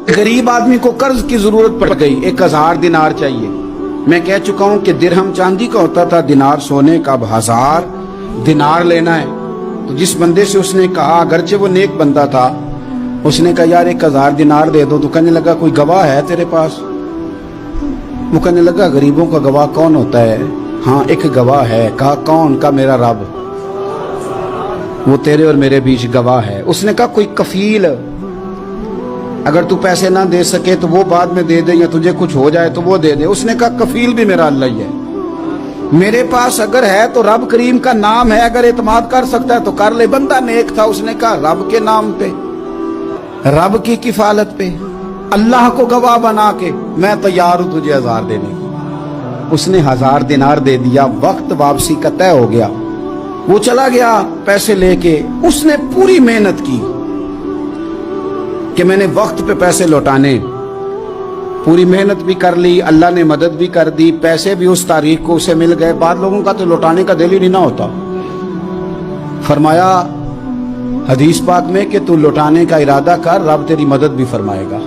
गरीब आदमी को कर्ज की जरूरत पड़ गई, 1000 दिनार चाहिए। मैं कह चुका हूं कि दिरहम चांदी का होता था, दिनार सोने का। अब 1000 दिनार लेना है। तो जिस बंदे से उसने कहा, अगरचे वो नेक बंदा था, उसने कहा यार 1000 दिनार दे दो। तो कहने लगा कोई गवाह है तेरे पास? वो कहने लगा गरीबों का गवाह कौन होता है? हाँ एक गवाह है। कहा कौन? का मेरा रब, वो तेरे और मेरे बीच गवाह है। उसने कहा कोई कफील, अगर तू पैसे ना दे सके तो वो बाद में दे दे, या तुझे कुछ हो जाए तो वो दे दे। उसने कहा कफील भी मेरा अल्लाह ही है। मेरे पास अगर है तो रब करीम का नाम है, अगर एतमाद कर सकता है तो कर ले। बंदा नेक था, उसने कहा रब के नाम पे, रब की किफालत पे, अल्लाह को गवाह बना के मैं तैयार हूं तुझे 1000 देने को। उसने 1000 दिनार दे दिया। वक्त वापसी का तय हो गया। वो चला गया पैसे लेके। उसने पूरी मेहनत की कि मैंने वक्त पे पैसे लौटाने, पूरी मेहनत भी कर ली, अल्लाह ने मदद भी कर दी, पैसे भी उस तारीख को उसे मिल गए। बाद लोगों का तो लौटाने का दिल ही नहीं ना होता। फरमाया हदीस पाक में कि तू लौटाने का इरादा कर, रब तेरी मदद भी फरमाएगा।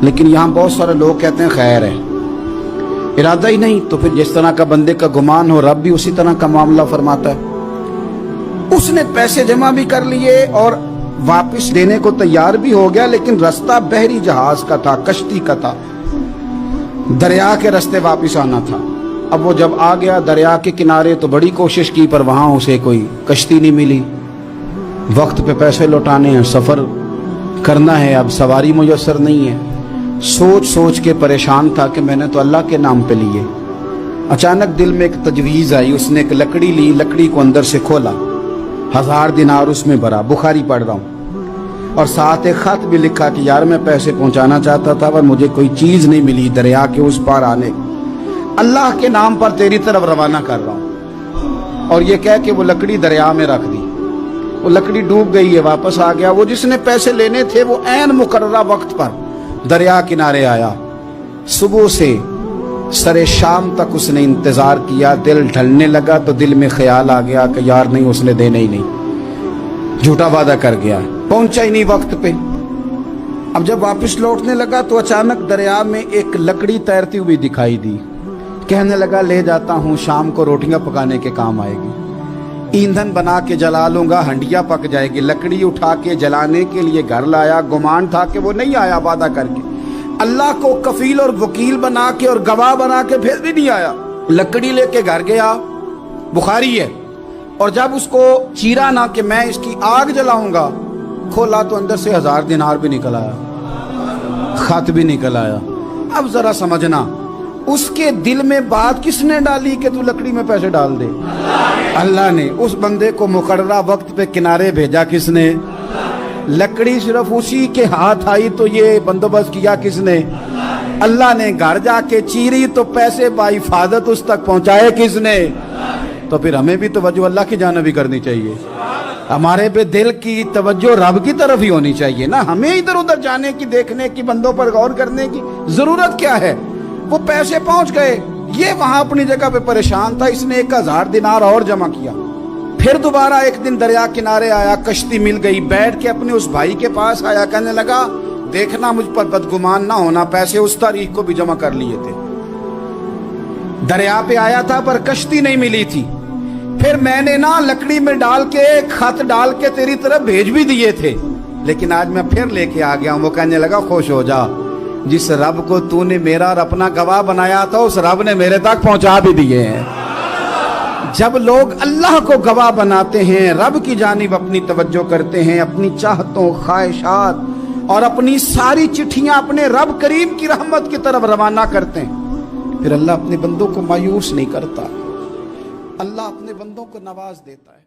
लेकिन यहाँ बहुत सारे लोग कहते हैं खैर है, इरादा ही नहीं। तो फिर जिस तरह का बंदे का गुमान हो, रब भी उसी तरह का मामला फरमाता है। उसने पैसे जमा भी कर लिए और वापस देने को तैयार भी हो गया, लेकिन रास्ता बहरी जहाज का था, कश्ती का था, दरिया के रास्ते वापस आना था। अब वो जब आ गया दरिया के किनारे तो बड़ी कोशिश की, पर वहां उसे कोई कश्ती नहीं मिली। वक्त पे पैसे लौटाने हैं, सफर करना है, अब सवारी मुयस्सर नहीं है। सोच सोच के परेशान था कि मैंने तो अल्लाह के नाम पे लिए। अचानक दिल में एक तजवीज आई। उसने एक लकड़ी ली, लकड़ी को अंदर से खोला, 1000 दिनार उसमें भरा। बुखारी पढ़ रहा हूँ, और साथ एक खत भी लिखा कि यार मैं पैसे पहुंचाना चाहता था पर मुझे कोई चीज नहीं मिली दरिया के उस पार आने, अल्लाह के नाम पर तेरी तरफ रवाना कर रहा हूँ। और ये कह के वो लकड़ी दरिया में रख दी। वो लकड़ी डूब गई है, वापस आ गया। वो जिसने पैसे लेने थे वो ऐन मुकर्ररा वक्त पर दरिया किनारे आया। सुबह से सरे शाम तक उसने इंतजार किया। दिल ढलने लगा तो दिल में ख्याल आ गया कि यार नहीं, उसने देने ही नहीं, झूठा वादा कर गया, पहुंचा ही नहीं वक्त पे। अब जब वापस लौटने लगा तो अचानक दरिया में एक लकड़ी तैरती हुई दिखाई दी। कहने लगा ले जाता हूं, शाम को रोटियां पकाने के काम आएगी, ईंधन बना के जला लूंगा, हंडिया पक जाएगी। लकड़ी उठा के जलाने के लिए घर लाया। गुमान था कि वो नहीं आया वादा करके। अल्लाह को कफील और वकील बना के और गवाह बना के फिर भी नहीं आया। लकड़ी लेके घर गया, बुखारी है, और जब उसको चीरा ना कि मैं इसकी आग जलाऊंगा, खोला तो अंदर से 1000 दिनार भी निकल आया, खत भी निकल आया। अब जरा समझना, उसके दिल में बात किसने डाली कि तू लकड़ी में पैसे डाल दे? अल्लाह ने। उस बंदे को मुकर्ररा वक्त पे किनारे भेजा किसने? लकड़ी सिर्फ उसी के हाथ आई तो ये बंदोबस्त किया किसने? अल्लाह ने। घर जाके चीरी तो पैसे बाहिफाजत उस तक पहुंचाए किसने? तो फिर हमें भी तवज्जो अल्लाह की जानिब भी करनी चाहिए। हमारे पे दिल की तवज्जो रब की तरफ ही होनी चाहिए ना। हमें इधर उधर जाने की, देखने की, बंदों पर गौर करने की जरूरत क्या है? वो पैसे पहुंच गए, ये वहां अपनी जगह पे परेशान था। इसने 1000 दिनार और जमा किया। फिर दोबारा एक दिन दरिया किनारे आया, कश्ती मिल गई, बैठ के अपने उस भाई के पास आया। कहने लगा देखना मुझ पर बदगुमान ना होना, पैसे उस तारीख को भी जमा कर लिए थे, दरिया पे आया था पर कश्ती नहीं मिली थी। फिर मैंने ना लकड़ी में डाल के, खत डाल के तेरी तरफ भेज भी दिए थे, लेकिन आज मैं फिर लेके आ गया हूं। वो कहने लगा खुश हो जा, जिस रब को तूने मेरा और अपना गवाह बनाया था उस रब ने मेरे तक पहुंचा भी दिए हैं। जब लोग अल्लाह को गवाह बनाते हैं, रब की जानिब अपनी तवज्जो करते हैं, अपनी चाहतों, ख्वाहिशात और अपनी सारी चिट्ठियां अपने रब करीम की रहमत की तरफ रवाना करते हैं, फिर अल्लाह अपने बंदों को मायूस नहीं करता, अल्लाह अपने बंदों को नवाज देता है।